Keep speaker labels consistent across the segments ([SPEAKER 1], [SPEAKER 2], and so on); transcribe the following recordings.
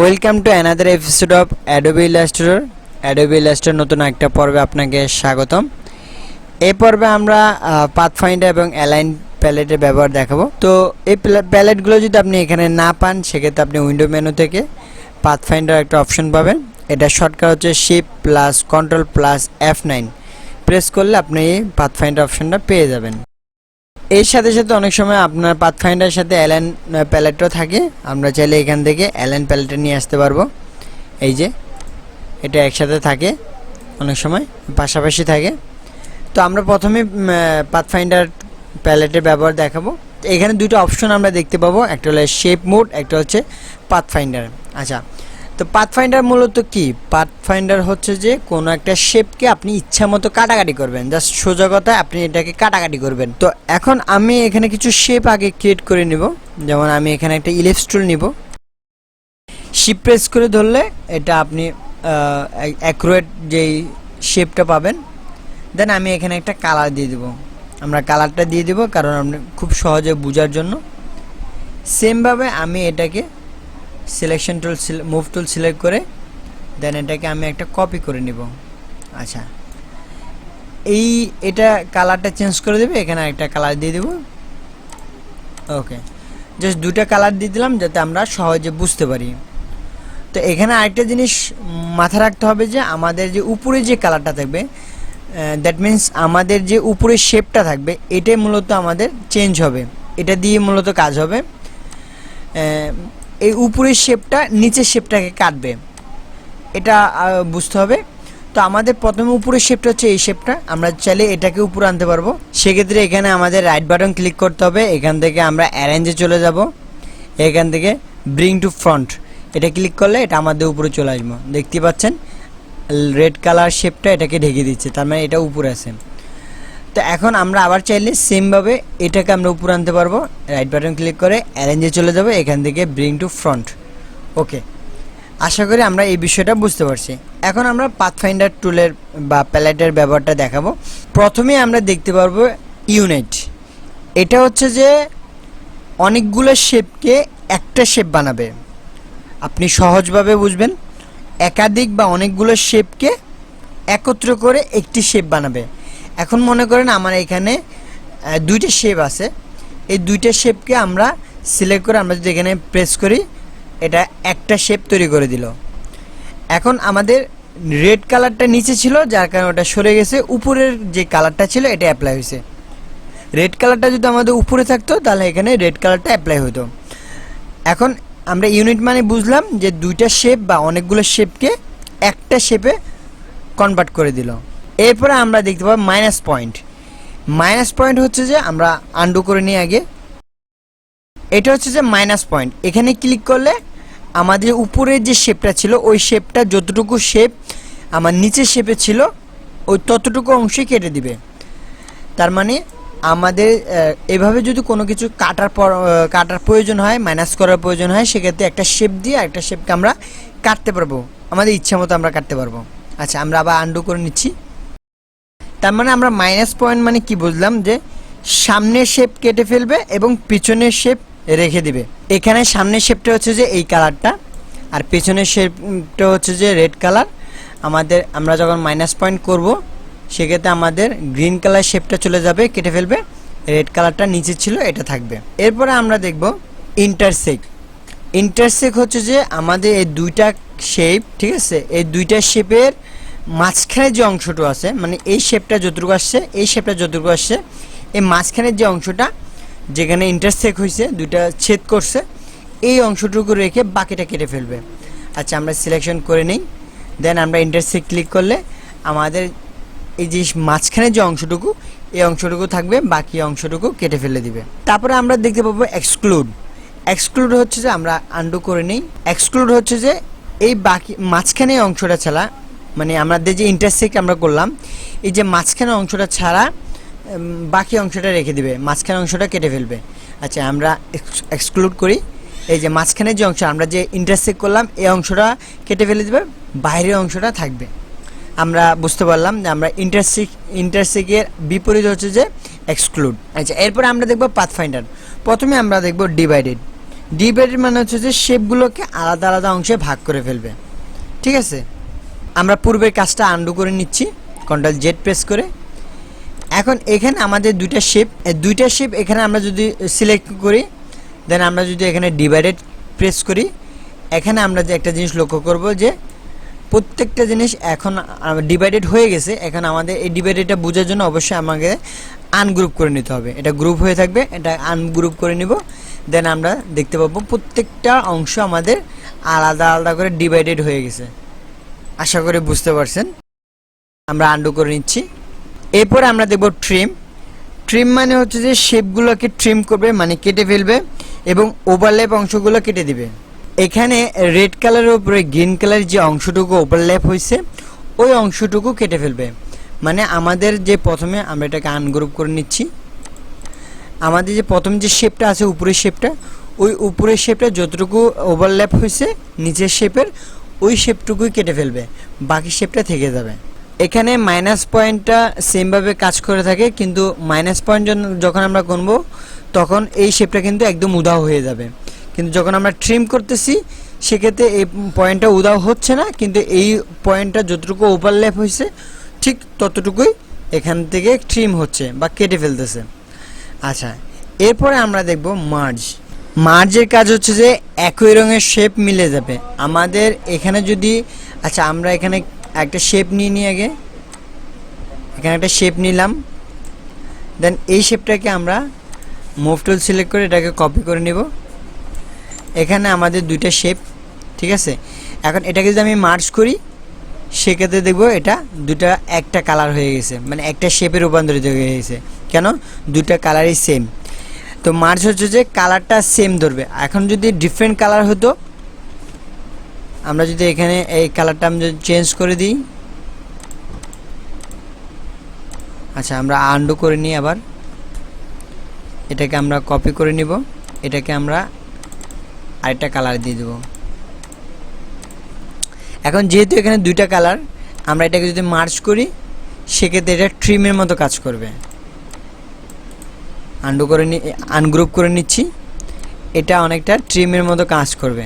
[SPEAKER 1] Welcome to another episode of Adobe Illustrator. Adobe Illustrator নতুন একটা পর্বে আপনাকে স্বাগতম। এই পর্বে আমরা পাথফাইন্ডার এবং অ্যালাইন প্যালেটের ব্যবহার দেখাবো। তো এই প্যালেটগুলো যদি আপনি এখানে না পান, সেক্ষেত্রে আপনি উইন্ডো মেনু থেকে পাথফাইন্ডার একটা অপশন পাবেন। এটা শর্টকাট হচ্ছে shift plus control plus F9 press করলে আপনি এই পাথফাইন্ডার অপশনটা পেয়ে যাবেন। এর সাথে সাথে অনেক সময় আপনার পাথফাইন্ডারের সাথে অ্যালাইন প্যালেটও থাকে। আমরা চাইলে এখান থেকে অ্যালাইন প্যালেটে নিয়ে আসতে পারবো। এই যে এটা একসাথে থাকে, অনেক সময় পাশাপাশি থাকে। তো আমরা প্রথমে পাথফাইন্ডার প্যালেটের ব্যবহার দেখাবো। এখানে দুটো অপশন আমরা দেখতে পাবো, একটা হলো শেপ মোড, একটা হচ্ছে পাথফাইন্ডার। আচ্ছা, তো পাথফাইন্ডার মূলত কি? পাথফাইন্ডার হচ্ছে যে কোনো একটা শেপকে আপনি ইচ্ছা মতো কাটাকাটি করবেন, জাস্ট সোজা কথায় আপনি এটাকে কাটাকাটি করবেন। তো এখন আমি এখানে কিছু শেপ আগে ক্রিয়েট করে নিব। যেমন আমি এখানে একটা ইলিপস টুল নিব, শিফট প্রেস করে ধরলে এটা আপনি অ্যাকুরেট যেই শেপটা পাবেন। দেন আমি এখানে একটা কালার দিয়ে দেব। আমরা কালারটা দিয়ে দেব কারণ আপনি খুব সহজে বোঝার জন্য। সেমভাবে আমি এটাকে selection tool move tool select করে দেন এটাকে আমি একটা কপি করে নিব। আচ্ছা, এটা কালারটা চেঞ্জ করে দেবে, এখানে একটা কালার দিয়ে দেব। ওকে, জাস্ট দুটা কালার দিয়ে দিলাম যাতে আমরা সহজে বুঝতে পারি। তো এখানে আরেকটা জিনিস মাথায় রাখতে হবে যে আমাদের যে উপরে যে কালারটা থাকবে, দ্যাট মিন্স আমাদের যে উপরের শেপটা থাকবে, এটাই মূলত আমাদের চেঞ্জ হবে। এটা দিয়ে মূলত কাজ হবে। এই উপরের শেপটা নিচের শেপটাকে কাটবে, এটা বুঝতে হবে। তো আমাদের প্রথমে উপরের শেপটা হচ্ছে এই শেপটা, আমরা চাইলে এটাকে উপরে আনতে পারবো। সেক্ষেত্রে এখানে আমাদের রাইট বাটন ক্লিক করতে হবে। এখান থেকে আমরা অ্যারেঞ্জে চলে যাব। এখান থেকে ব্রিং টু ফ্রন্ট এটা ক্লিক করলে এটা আমাদের উপরে চলে আসবো। দেখতে পাচ্ছেন রেড কালার শেপটা এটাকে ঢেকে দিচ্ছে, তার মানে এটা উপরে আছে। তো এখন আমরা আবার চাইলে সেমভাবে এটাকে আমরা উপরে আনতে পারবো। রাইট বাটন ক্লিক করে অ্যারেঞ্জে চলে যাব, এখান থেকে ব্রিং টু ফ্রন্ট। ওকে, আশা করি আমরা এই বিষয়টা বুঝতে পারছি। এখন আমরা পাথফাইন্ডার টুলের বা প্যালেটের ব্যবহারটা দেখাবো। প্রথমে আমরা দেখতে পারবো ইউনিট। এটা হচ্ছে যে অনেকগুলো শেপকে একটা শেপ বানাবে। আপনি সহজভাবে বুঝবেন, একাধিক বা অনেকগুলো শেপকে একত্র করে একটি শেপ বানাবে। এখন মনে করেন আমার এখানে দুইটা শেপ আছে, এই দুইটা শেপকে আমরা সিলেক্ট করে আমরা যদি এখানে প্রেস করি, এটা একটা শেপ তৈরি করে দিল। এখন আমাদের রেড কালারটা নিচে ছিল, যার কারণে ওটা সরে গেছে। উপরের যে কালারটা ছিল এটা অ্যাপ্লাই হয়েছে। রেড কালারটা যদি আমাদের উপরে থাকতো তাহলে এখানে রেড কালারটা অ্যাপ্লাই হতো। এখন আমরা ইউনিট মানে বুঝলাম যে দুইটা শেপ বা অনেকগুলো শেপকে একটা শেপে কনভার্ট করে দিল। এরপরে আমরা দেখতে পাবো মাইনাস পয়েন্ট। মাইনাস পয়েন্ট হচ্ছে যে আমরা আন্ডু করে নিই আগে। এটা হচ্ছে যে মাইনাস পয়েন্ট। এখানে ক্লিক করলে আমাদের উপরের যে শেপটা ছিল, ওই শেপটা যতটুকু শেপ আমার নিচের শেপে ছিল ওই ততটুকু অংশই কেটে দিবে। তার মানে আমাদের এভাবে যদি কোনো কিছু কাটার প্রয়োজন হয়, মাইনাস করার প্রয়োজন হয়, সেক্ষেত্রে একটা শেপ দিয়ে একটা শেপকে আমরা কাটতে পারবো, আমাদের ইচ্ছা মতো আমরা কাটতে পারবো। আচ্ছা, আমরা আবার আন্ডু করে নিচ্ছি। তার মানে আমরা মাইনাস পয়েন্ট মানে কি বুঝলাম, যে সামনের শেপ কেটে ফেলবে এবং পিছনের শেপ রেখে দিবে। এখানে সামনের শেপটা হচ্ছে যে এই কালারটা, আর পিছনের শেপটা হচ্ছে যে রেড কালার। আমরা যখন মাইনাস পয়েন্ট করব, সেক্ষেত্রে আমাদের গ্রিন কালার শেপটা চলে যাবে, কেটে ফেলবে। রেড কালারটা নিচে ছিল, এটা থাকবে। এরপরে আমরা দেখব ইন্টারসেক্ট। ইন্টারসেক্ট হচ্ছে যে আমাদের এই দুইটা শেপ, ঠিক আছে, এই দুইটা শেপের মাঝখানে যে অংশটা আছে, মানে এই শেপটা যতটুকু আসছে, এই শেপটা যতটুকু আসছে, এই মাঝখানের যে অংশটা যেখানে ইন্টারসেক্ট হয়েছে, দুইটা ছেদ করছে, এই অংশটুকু রেখে বাকিটা কেটে ফেলবে। আচ্ছা, আমরা সিলেকশন করে নিই। দেন আমরা ইন্টারসেক্ট ক্লিক করলে আমাদের এই যে মাঝখানে যে অংশটুকু, এই অংশটুকু থাকবে, বাকি অংশটুকু কেটে ফেলে দিবে। তারপরে আমরা দেখতে পাবো এক্সক্লুড। এক্সক্লুড হচ্ছে যে আমরা আন্ডু করে নিই। এক্সক্লুড হচ্ছে যে এই বাকি মাঝখানে অংশটা ছাড়া, মানে আমাদের যে ইন্টারসেক্ট আমরা করলাম, এই যে মাঝখানে অংশটা ছাড়া বাকি অংশটা রেখে দিবে, মাঝখানে অংশটা কেটে ফেলবে। আচ্ছা, আমরা এক্সক্লুড করি। এই যে মাঝখানে যে অংশ আমরা যে ইন্টারসেক্ট করলাম, এই অংশটা কেটে ফেলে দিবে, বাইরের অংশটা থাকবে। আমরা বুঝতে পারলাম যে আমরা ইন্টারসেক্টের বিপরীত হচ্ছে যে এক্সক্লুড। আচ্ছা, এরপরে আমরা দেখব পাথফাইন্ডার। প্রথমে আমরা দেখব ডিভাইডেড। ডিভাইডেড মানে হচ্ছে যে শেপগুলোকে আলাদা আলাদা অংশে ভাগ করে ফেলবে। ঠিক আছে, আমরা পূর্বের কাজটা আন্ডু করে নিচ্ছি কন্ট্রোল জেড প্রেস করে। এখন এখানে আমাদের দুইটা শেপ এখানে আমরা যদি সিলেক্ট করি, দেন আমরা যদি এখানে ডিভাইডেড প্রেস করি, এখানে আমরা যে একটা জিনিস লক্ষ্য করব যে প্রত্যেকটা জিনিস এখন ডিভাইডেড হয়ে গেছে। এখন আমাদের এই ডিভাইডেডটা বোঝার জন্য অবশ্যই আমাকে আনগ্রুপ করে নিতে হবে। এটা গ্রুপ হয়ে থাকবে, এটা আনগ্রুপ করে নিব। দেন আমরা দেখতে পাবো প্রত্যেকটা অংশ আমাদের আলাদা আলাদা করে ডিভাইডেড হয়ে গেছে। আশা করি বুঝতে পারছেন। আমরা আন্ডু করে নিচ্ছি। এরপরে আমরা দেখব ট্রিম মানে হচ্ছে যে শেপগুলোকে ট্রিম করবে, মানে কেটে ফেলবে এবং ওভারল্যাপ অংশগুলো কেটে দিবে। এখানে রেড কালারের উপরে গ্রিন কালারের যে অংশটুকু ওভারল্যাপ হয়েছে ওই অংশটুকু কেটে ফেলবে। মানে আমাদের যে প্রথমে আমরা এটাকে আনগ্রুপ করে নিচ্ছি, আমাদের যে প্রথম যে শেপটা আছে উপরের শেপটা, ওই উপরের শেপটা যতটুকু ওভারল্যাপ হয়েছে নিচের শেপের ওই শেপটুকুই কেটে ফেলবে, বাকি শেপটা থেকে যাবে। এখানে মাইনাস পয়েন্টটা সেমভাবে কাজ করে থাকে, কিন্তু মাইনাস পয়েন্ট যখন আমরা গুনবো তখন এই শেপটা কিন্তু একদম উধাও হয়ে যাবে। কিন্তু যখন আমরা ট্রিম করতেছি সেক্ষেত্রে এই পয়েন্টটা উধাও হচ্ছে না, কিন্তু এই পয়েন্টটা যতটুকু ওভারল্যাপ হয়েছে ঠিক ততটুকুই এখান থেকে ট্রিম হচ্ছে বা কেটে ফেলতেছে। আচ্ছা, এরপরে আমরা দেখব মার্জের কাজ হচ্ছে যে একই রঙের শেপ মিলে যাবে আমাদের এখানে। যদি আচ্ছা আমরা এখানে একটা শেপ নিয়ে আগে এখানে একটা শেপ নিলাম, দেন এই শেপটাকে আমরা মুভ টুল সিলেক্ট করে এটাকে কপি করে নিব। এখানে আমাদের দুইটা শেপ, ঠিক আছে। এখন এটাকে যদি আমি মার্জ করি সেক্ষেত্রে দেখবো এটা দুটা একটা কালার হয়ে গেছে, মানে একটা শেপে রূপান্তরিত হয়ে গেছে। কেন? দুটা কালারই সেম। তো মার্জ হচ্ছে যে কালারটা সেম ধরবে। এখন যদি ডিফারেন্ট কালার হতো, আমরা যদি এখানে এই কালারটা আমি যদি চেঞ্জ করে দিই, আচ্ছা আমরা আন্ডু করে নিই, আবার এটাকে আমরা কপি করে নিব, এটাকে আমরা আরেকটা কালার দিয়ে দেব। এখন যেহেতু এখানে দুইটা কালার, আমরা এটাকে যদি মার্জ করি সেক্ষেত্রে এটা ট্রিমের মতো কাজ করবে। আনগ্রুপ করে নিচ্ছি, এটা অনেকটা ট্রিমের মতো কাজ করবে।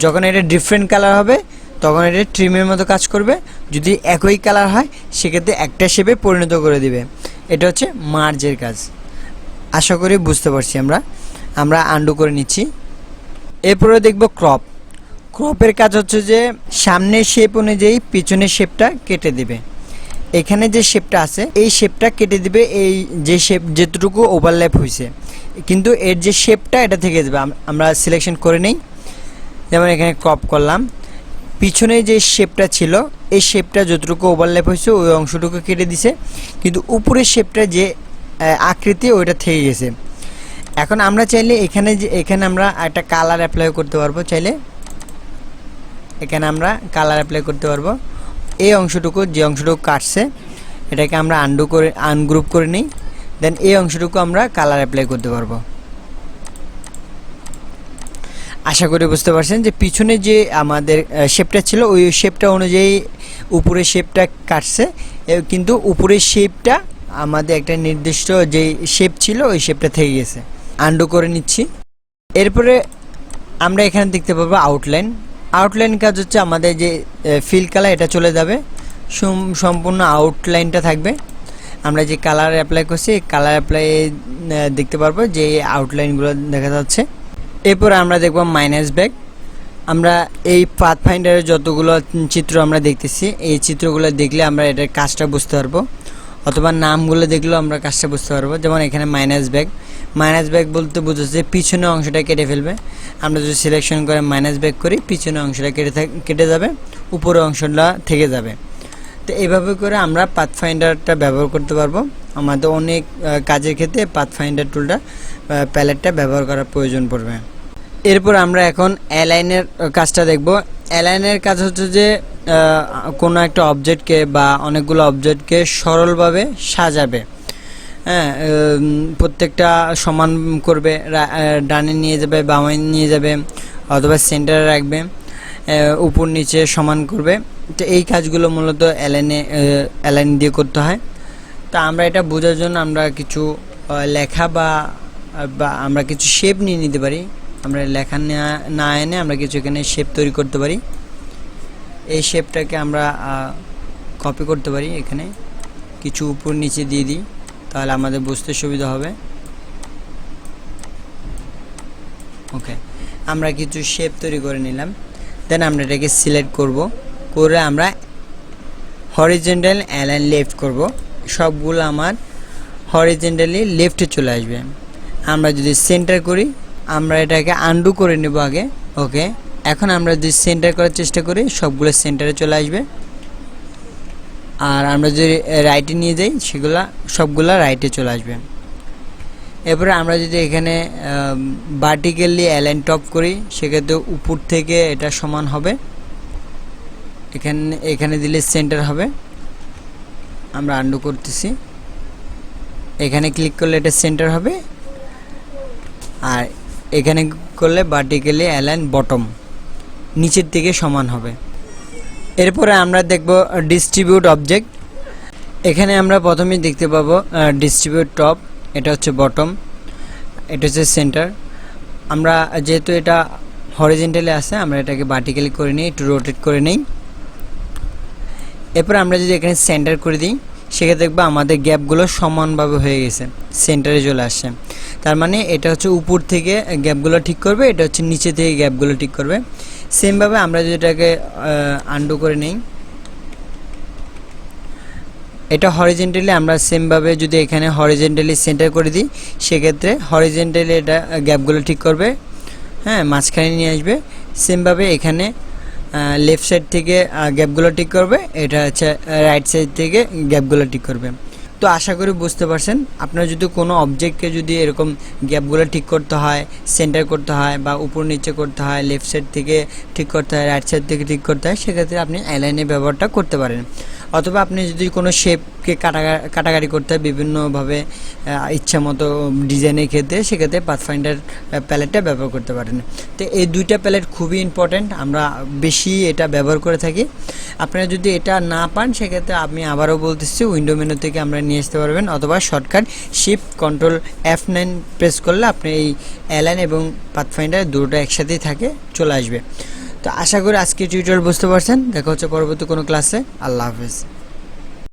[SPEAKER 1] যখন এটা ডিফারেন্ট কালার হবে তখন এটা ট্রিমের মতো কাজ করবে, যদি একই কালার হয় সেক্ষেত্রে একটা শেপে পরিণত করে দিবে। এটা হচ্ছে মার্জের কাজ। আশা করি বুঝতে পারছি। আমরা আন্ডু করে নিচ্ছি। এরপরে দেখব ক্রপের কাজ হচ্ছে যে সামনের শেপ অনুযায়ী পিছনের শেপটা কেটে দিবে। এখানে যে শেপটা আছে এই শেপটা কেটে দিবে, এই যে শেপ যেটুকু ওভারল্যাপ হয়েছে, কিন্তু এর যে শেপটা এটা থেকে যাবে। আমরা সিলেকশন করে নেই, যেমন এখানে ক্রপ করলাম, পিছনে যে শেপটা ছিল এই শেপটা যতটুকু ওভারল্যাপ হয়েছে ওই অংশটুকু কেটে দিছে, কিন্তু উপরের শেপটা যে আকৃতি ওইটা থেকে গেছে। এখন আমরা চাইলে এখানে আমরা একটা কালার অ্যাপ্লাই করতে পারবো। চাইলে এখানে আমরা কালার অ্যাপ্লাই করতে পারবো। এই অংশটুকু যে অংশটুকু কাটছে এটাকে আমরা আনগ্রুপ করে নিই, দেন এই অংশটুকু আমরা কালার অ্যাপ্লাই করতে পারবো। আশা করি বুঝতে পারছেন যে পিছনে যে আমাদের শেপটা ছিল ওই শেপটা অনুযায়ী উপরের শেপটা কাটছে, কিন্তু উপরের শেপটা আমাদের একটা নির্দিষ্ট যে শেপ ছিল ওই শেপটা থেকে গেছে। আন্ডু করে নিচ্ছি। এরপরে আমরা এখানে দেখতে পাবো আউটলাইন কাজ হচ্ছে আমাদের যে ফিল কালার এটা চলে যাবে, সম্পূর্ণ আউটলাইনটা থাকবে। আমরা যে কালার অ্যাপ্লাই করছি এই কালার অ্যাপ্লাই দেখতে পারবো যে আউটলাইনগুলো দেখা যাচ্ছে। এরপর আমরা দেখব -ব্যাক। আমরা এই পাথফাইন্ডারের যতগুলো চিত্র আমরা দেখতেছি এই চিত্রগুলো দেখলে আমরা এটার কাজটা বুঝতে পারবো, অথবা নামগুলো দেখলেও আমরা কাজটা বুঝতে পারবো। যেমন এখানে ব্যাক বলতে বোঝাচ্ছে পিছনের অংশটা কেটে ফেলবে। আমরা যদি সিলেকশন করে ব্যাক করি পিছনের অংশটা কেটে যাবে, উপরের অংশটা থেকে যাবে। তো এইভাবে করে আমরা পাথফাইন্ডারটা ব্যবহার করতে পারবো। আমাদের অনেক কাজের ক্ষেত্রে পাথফাইন্ডার টুলটা প্যালেটটা ব্যবহার করার প্রয়োজন পড়বে। এরপর আমরা এখন অ্যালাইনের কাজটা দেখব। অ্যালাইনের কাজ হচ্ছে যে কোনো একটা অবজেক্টকে বা অনেকগুলো অবজেক্টকে সরলভাবে সাজাবে। হ্যাঁ, প্রত্যেকটা সমান করবে, ডানে নিয়ে যাবে, বামে নিয়ে যাবে, অথবা সেন্টারে রাখবে, উপর নিচে সমান করবে। তো এই কাজগুলো মূলত অ্যালাইন দিয়ে করতে হয়। তো আমরা এটা বোঝার জন্য আমরা কিছু লেখা বা আমরা কিছু শেপ নিয়ে নিতে পারি। আমরা লেখা না এনে আমরা কিছু এখানে শেপ তৈরি করতে পারি। এই শেপটাকে আমরা কপি করতে পারি, এখানে কিছু উপর নিচে দিয়ে দিই, তাহলে আমাদের বুঝতে সুবিধা হবে। ওকে, আমরা কিছু শেপ তৈরি করে নিলাম। দেন আমরা এটাকে সিলেক্ট করব, করে আমরা হরিজন্টাল অ্যালাইন লেফট করব। সবগুলো আমার হরিজন্টালি লেফটে চলে আসবে। আমরা যদি সেন্টার করি, আমরা এটাকে আনডু করে নেব আগে। ওকে, এখন আমরা যদি সেন্টার করার চেষ্টা করি, সবগুলো সেন্টারে চলে আসবে। আর আমরা যদি রাইটে নিয়ে যাই, সবগুলা রাইটে চলে আসবে। এরপরে আমরা যদি এখানে ভার্টিক্যালি অ্যালাইন টপ করি, সেক্ষেত্রে উপর থেকে এটা সমান হবে। এখানে দিলে সেন্টার হবে। আমরা আনডু করতেছি, এখানে ক্লিক করলে এটা সেন্টার হবে, আর এখানে করলে ভার্টিক্যালি অ্যালাইন বটম, নিচের দিকে সমান হবে। এরপরে আমরা দেখব ডিস্ট্রিবিউট অবজেক্ট। এখানে আমরা প্রথমেই দেখতে পাবো ডিস্ট্রিবিউট টপ, এটা হচ্ছে বটম, এটা হচ্ছে সেন্টার। আমরা যেহেতু এটা হরিজন্টালি আছে, আমরা এটাকে ভার্টিক্যালি করে নিই, একটু রোটেট করে নিই। এরপর আমরা যদি এখানে সেন্টার করে দিই, সেক্ষেত্রে দেখবো আমাদের গ্যাপগুলো সমানভাবে হয়ে গেছে, সেন্টারে চলে আসছে। তার মানে এটা হচ্ছে উপর থেকে গ্যাপগুলো ঠিক করবে, এটা হচ্ছে নিচে থেকে গ্যাপগুলো ঠিক করবে। সেমভাবে আমরা যদি এটাকে আনডু করে নিই, এটা হরিজন্টালি আমরা সেমভাবে যদি এখানে হরিজন্টালি সেন্টার করে দিই, সেক্ষেত্রে হরিজন্টালি এটা গ্যাপগুলো ঠিক করবে, হ্যাঁ, মাঝখানে নিয়ে আসবে। সেমভাবে এখানে লেফট সাইড থেকে গ্যাপগুলো ঠিক করবে, এটা হচ্ছে রাইট সাইড থেকে গ্যাপগুলো ঠিক করবে। তো আশা করি বুঝতে পারছেন। আপনার যদি কোনো অবজেক্টকে যদি এরকম গ্যাপগুলো ঠিক করতে হয়, সেন্টার করতে হয়, বা উপর নিচে করতে হয়, লেফট সাইড থেকে ঠিক করতে হয়, রাইট সাইড থেকে ঠিক করতে হয়, সেক্ষেত্রে আপনি অ্যালাইনের ব্যবহারটা করতে পারেন। অথবা আপনি যদি কোনো শেপকে কাটাকাটি করতে হয় বিভিন্নভাবে ইচ্ছা মতো ডিজাইনের ক্ষেত্রে, সেক্ষেত্রে পাথফাইন্ডার প্যালেটটা ব্যবহার করতে পারেন। তো এই দুইটা প্যালেট খুবই ইম্পর্ট্যান্ট, আমরা বেশি এটা ব্যবহার করে থাকি। আপনারা যদি এটা না পান, সেক্ষেত্রে আমি আবারও বলতেছি, উইন্ডো মেনু থেকে আমরা নিয়ে আসতে পারবেন, অথবা shortcut shift control F9 press করলে আপনি এই অ্যালাইন এবং পাথফাইন্ডার দুটো একসাথেই থাকে, চলে আসবে। তো আশা করি আজকে টিউটোরিয়াল বুঝতে পারছেন। দেখা হচ্ছে পরবর্তী কোনো ক্লাসে। আল্লাহ হাফেজ।